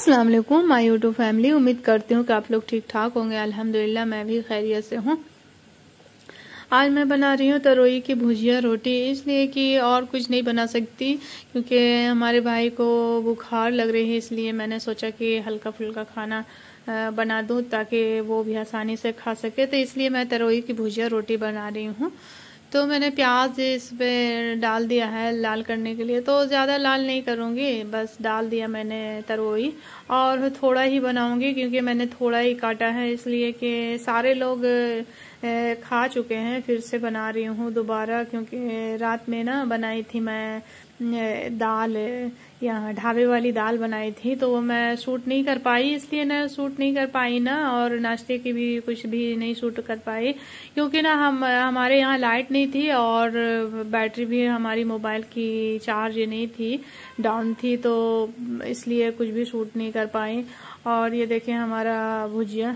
अस्सलाम वालेकुम my YouTube family. उम्मीद करती हूँ कि आप लोग ठीक ठाक होंगे। अल्हम्दुलिल्लाह मैं भी खैरियत से हूँ। आज मैं बना रही हूँ तरोई की भुजिया रोटी, इसलिए कि और कुछ नहीं बना सकती क्योंकि हमारे भाई को बुखार लग रही है, इसलिए मैंने सोचा कि हल्का फुल्का खाना बना दूँ ताकि वो भी आसानी से खा सके। तो इसलिए मैं तरोई की भुजिया रोटी बना रही हूँ। तो मैंने प्याज इस पे डाल दिया है लाल करने के लिए, तो ज़्यादा लाल नहीं करूँगी, बस डाल दिया मैंने तरोई। और थोड़ा ही बनाऊँगी क्योंकि मैंने थोड़ा ही काटा है, इसलिए कि सारे लोग खा चुके हैं। फिर से बना रही हूँ दोबारा क्योंकि रात में ना बनाई थी मैं दाल, यहाँ ढाबे वाली दाल बनाई थी, तो वो मैं सूट नहीं कर पाई, इसलिए ना सूट नहीं कर पाई ना, और नाश्ते की भी कुछ भी नहीं सूट कर पाई क्योंकि ना हमारे यहाँ लाइट नहीं थी और बैटरी भी हमारी मोबाइल की चार्ज नहीं थी, डाउन थी, तो इसलिए कुछ भी सूट नहीं कर पाई। और ये देखें हमारा भुजिया,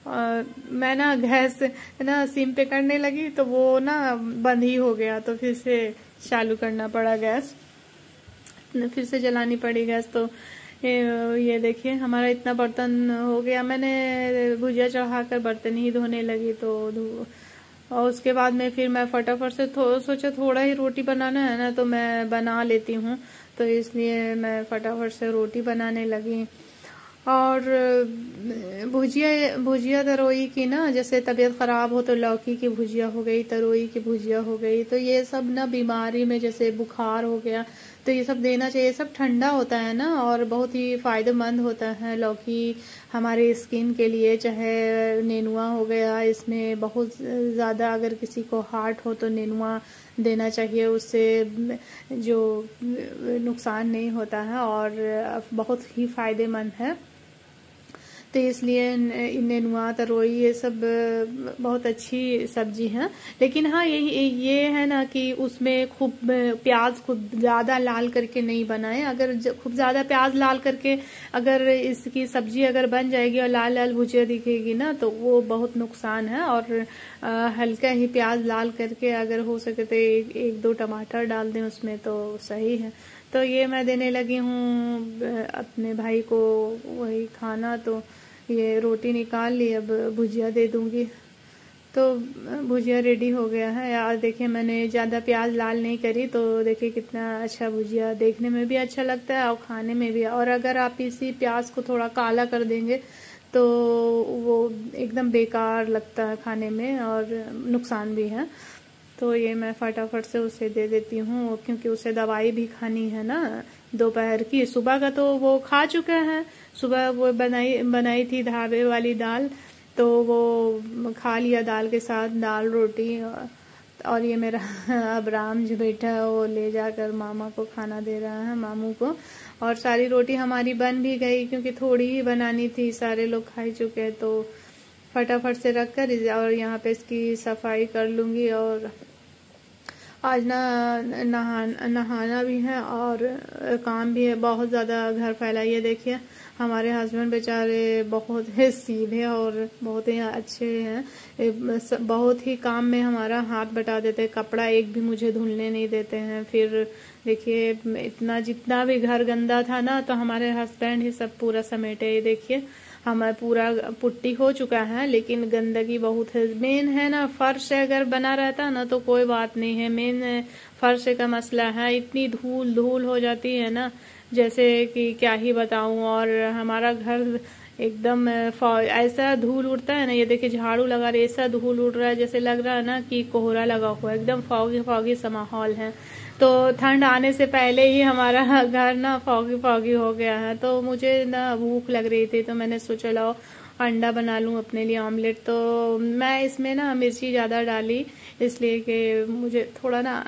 मैं ना गैस ना सिम पे करने लगी तो वो ना बंद ही हो गया, तो फिर से चालू करना पड़ा गैस, फिर से जलानी पड़ी गैस। तो ये देखिए हमारा इतना बर्तन हो गया। मैंने भुजिया चढ़ाकर बर्तन ही धोने लगी, तो और उसके बाद में फिर मैं फटाफट से सोचा थोड़ा ही रोटी बनाना है ना, तो मैं बना लेती हूँ, तो इसलिए मैं फटाफट से रोटी बनाने लगी। और भुजिया तरोई की ना, जैसे तबीयत खराब हो तो लौकी की भुजिया हो गई, तरोई की भुजिया हो गई, तो ये सब ना बीमारी में जैसे बुखार हो गया तो ये सब देना चाहिए। सब ठंडा होता है ना और बहुत ही फायदेमंद होता है। लौकी हमारे स्किन के लिए, चाहे नेनुआ हो गया, इसमें बहुत ज़्यादा अगर किसी को हार्ट हो तो नेनुआ देना चाहिए, उससे जो नुकसान नहीं होता है और बहुत ही फायदेमंद है। तो इसलिए नेनुआ तरोई ये सब बहुत अच्छी सब्जी है। लेकिन हाँ ये है ना कि उसमें खूब प्याज खूब ज़्यादा लाल करके नहीं बनाए। अगर खूब ज़्यादा प्याज लाल करके अगर इसकी सब्जी अगर बन जाएगी और लाल लाल भुजिया दिखेगी ना, तो वो बहुत नुकसान है। और हल्का ही प्याज लाल करके अगर हो सके तो एक दो टमाटर डाल दें उसमें तो सही है। तो ये मैं देने लगी हूँ अपने भाई को वही खाना, तो ये रोटी निकाल ली, अब भुजिया दे दूंगी। तो भुजिया रेडी हो गया है यार। देखिए मैंने ज़्यादा प्याज लाल नहीं करी, तो देखिए कितना अच्छा भुजिया, देखने में भी अच्छा लगता है और खाने में भी। और अगर आप इसी प्याज को थोड़ा काला कर देंगे तो वो एकदम बेकार लगता है खाने में और नुकसान भी है। तो ये मैं फटाफट से उसे दे देती हूँ क्योंकि उसे दवाई भी खानी है ना दोपहर की। सुबह का तो वो खा चुके हैं, सुबह वो बनाई थी ढाबे वाली दाल, तो वो खा लिया दाल के साथ, दाल रोटी। और ये मेरा अब्राम जो बैठा है वो ले जाकर मामा को खाना दे रहा है, मामू को। और सारी रोटी हमारी बन भी गई क्योंकि थोड़ी ही बनानी थी, सारे लोग खा ही चुके, तो फटाफट से रख कर और यहाँ पे इसकी सफाई कर लूँगी। और आज नहाना भी है और काम भी है, बहुत ज़्यादा घर फैला। ये देखिए हमारे हस्बैंड बेचारे बहुत ही सीधे और बहुत ही अच्छे हैं, बहुत ही काम में हमारा हाथ बटा देते हैं, कपड़ा एक भी मुझे धुलने नहीं देते हैं। फिर देखिए इतना जितना भी घर गंदा था ना, तो हमारे हस्बैंड ही सब पूरा समेटे। ये देखिए हमारा पूरा पुट्टी हो चुका है, लेकिन गंदगी बहुत है। मेन है ना फर्श अगर बना रहता है ना तो कोई बात नहीं है, मेन फर्श का मसला है। इतनी धूल धूल हो जाती है ना, जैसे कि क्या ही बताऊं। और हमारा घर एकदम ऐसा धूल उड़ता है ना, ये देखिए झाड़ू लगा रहे, ऐसा धूल उड़ रहा है जैसे लग रहा है ना कि कोहरा लगा हुआ है, एकदम फॉगी फॉगी सा माहौल है। तो ठंड आने से पहले ही हमारा घर ना फॉगी फॉगी हो गया है। तो मुझे ना भूख लग रही थी, तो मैंने सोचा लाओ अंडा बना लूं अपने लिए ऑमलेट। तो मैं इसमें ना मिर्ची ज़्यादा डाली, इसलिए कि मुझे थोड़ा ना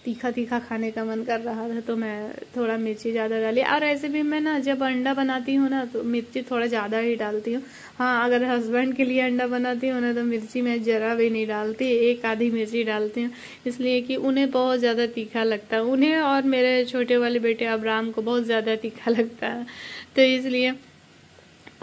तीखा तीखा खाने का मन कर रहा था, तो मैं थोड़ा मिर्ची ज़्यादा डाली। और ऐसे भी मैं ना जब अंडा बनाती हूँ ना तो मिर्ची थोड़ा ज़्यादा ही डालती हूँ। हाँ अगर हस्बैंड के लिए अंडा बनाती हूँ ना तो मिर्ची मैं ज़रा भी नहीं डालती, एक आधी मिर्ची डालती हूँ, इसलिए कि उन्हें बहुत ज़्यादा तीखा लगता है, उन्हें और मेरे छोटे वाले बेटे अब्राम को बहुत ज़्यादा तीखा लगता है, तो इसलिए।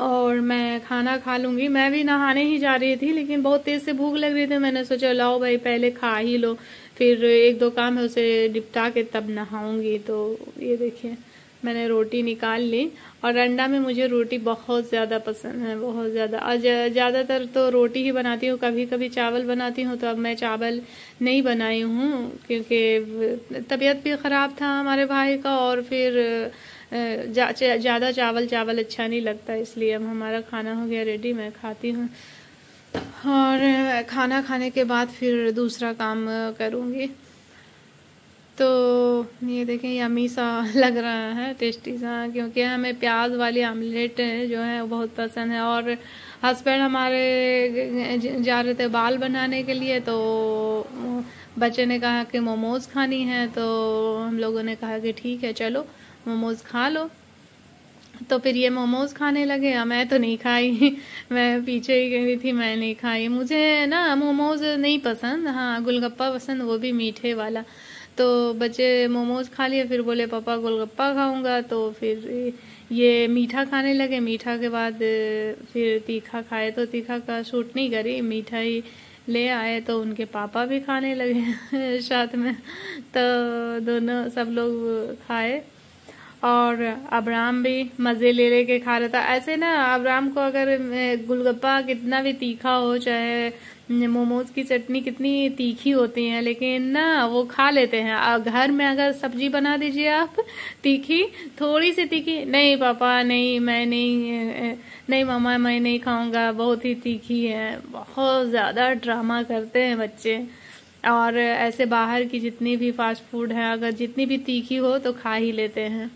और मैं खाना खा लूँगी। मैं भी नहाने ही जा रही थी, लेकिन बहुत तेज़ से भूख लग रही थी, मैंने सोचा लाओ भाई पहले खा ही लो, फिर एक दो काम है उसे निपटा के तब नहाऊंगी। तो ये देखिए मैंने रोटी निकाल ली। और अंडा में मुझे रोटी बहुत ज़्यादा पसंद है, बहुत ज़्यादा। और ज़्यादातर तो रोटी ही बनाती हूँ, कभी कभी चावल बनाती हूँ। तो अब मैं चावल नहीं बनाई हूँ क्योंकि तबीयत भी ख़राब था हमारे भाई का, और फिर ज़्यादा चावल अच्छा नहीं लगता, इसलिए अब हमारा खाना हो गया रेडी, मैं खाती हूँ। और खाना खाने के बाद फिर दूसरा काम करूँगी। तो ये देखें, यम्मी सा लग रहा है, टेस्टी सा, क्योंकि हमें प्याज वाली आमलेट जो है वो बहुत पसंद है। और हस्बैंड हमारे जा रहे थे बाल बनाने के लिए, तो बच्चे ने कहा कि मोमोज़ खानी है, तो हम लोगों ने कहा कि ठीक है चलो मोमोज़ खा लो। तो फिर ये मोमोज़ खाने लगे। मैं तो नहीं खाई मैं पीछे ही गई थी, मैं नहीं खाई। मुझे ना मोमोज़ नहीं पसंद, हाँ गोलगप्पा पसंद, वो भी मीठे वाला। तो बच्चे मोमोज़ खा लिए, फिर बोले पापा गोलगप्पा खाऊंगा। तो फिर ये मीठा खाने लगे। मीठा के बाद फिर तीखा खाए, तो तीखा का सूट नहीं करी, मीठा ही ले आए। तो उनके पापा भी खाने लगे साथ में, तो दोनों सब लोग खाए। और अब्राम भी मज़े ले लेके खा रहा था। ऐसे ना अब्राम को अगर गोलगप्पा कितना भी तीखा हो, चाहे मोमोज की चटनी कितनी तीखी होती है, लेकिन ना वो खा लेते हैं। घर में अगर सब्जी बना दीजिए आप तीखी, थोड़ी सी तीखी, नहीं पापा नहीं, मैं नहीं मम्मा मैं नहीं खाऊंगा, बहुत ही तीखी है। बहुत ज़्यादा ड्रामा करते हैं बच्चे। और ऐसे बाहर की जितनी भी फास्ट फूड है, अगर जितनी भी तीखी हो तो खा ही लेते हैं।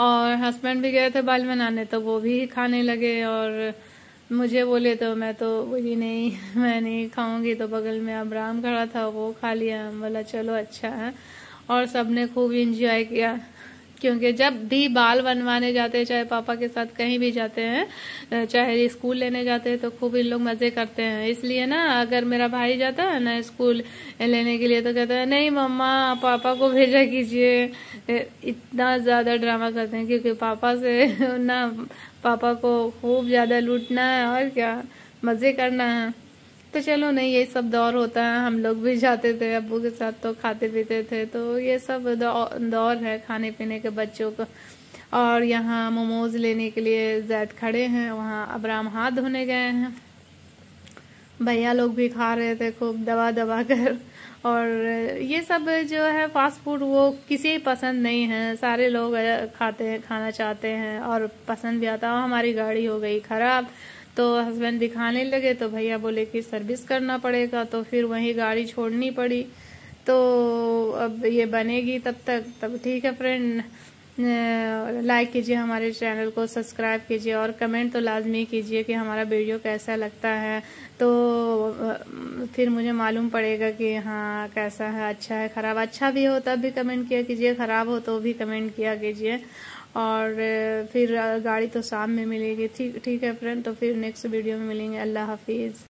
और हस्बैंड भी गए थे बाल बनाने, तो वो भी खाने लगे। और मुझे बोले तो मैं तो बोली नहीं मैं नहीं खाऊंगी। तो बगल में अब्राम खड़ा था, वो खा लिया। बोला चलो अच्छा है। और सबने खूब इंजॉय किया, क्योंकि जब भी बाल बनवाने जाते हैं, चाहे पापा के साथ कहीं भी जाते हैं, चाहे स्कूल लेने जाते हैं, तो खूब इन लोग मज़े करते हैं। इसलिए ना अगर मेरा भाई जाता है ना स्कूल लेने के लिए, तो कहता है नहीं मम्मा पापा को भेजा कीजिए। इतना ज़्यादा ड्रामा करते हैं, क्योंकि पापा से ना पापा को खूब ज़्यादा लूटना है और क्या मज़े करना है। तो चलो नहीं, ये सब दौर होता है। हम लोग भी जाते थे अब्बू के साथ, तो खाते पीते थे। तो ये सब दौर है खाने पीने के बच्चों को। और यहाँ मोमोज लेने के लिए जैद खड़े हैं, वहाँ अब्राम हाथ धोने गए हैं। भैया लोग भी खा रहे थे खूब दबा दबा कर। और ये सब जो है फास्ट फूड वो किसी पसंद नहीं है, सारे लोग खाते हैं, खाना चाहते हैं और पसंद भी आता है। हमारी गाड़ी हो गई खराब, तो हस्बैंड दिखाने लगे, तो भैया बोले कि सर्विस करना पड़ेगा। तो फिर वहीं गाड़ी छोड़नी पड़ी। तो अब ये बनेगी तब ठीक है फ्रेंड, लाइक कीजिए हमारे चैनल को, सब्सक्राइब कीजिए और कमेंट तो लाजमी कीजिए कि हमारा वीडियो कैसा लगता है। तो फिर मुझे मालूम पड़ेगा कि हाँ कैसा है, अच्छा है ख़राब। अच्छा भी हो तब भी कमेंट किया कीजिए, ख़राब हो तो भी कमेंट किया कीजिए। और फिर गाड़ी तो शाम में मिलेगी। ठीक है फ्रेंड, तो फिर नेक्स्ट वीडियो में मिलेंगे। अल्लाह हाफिज़।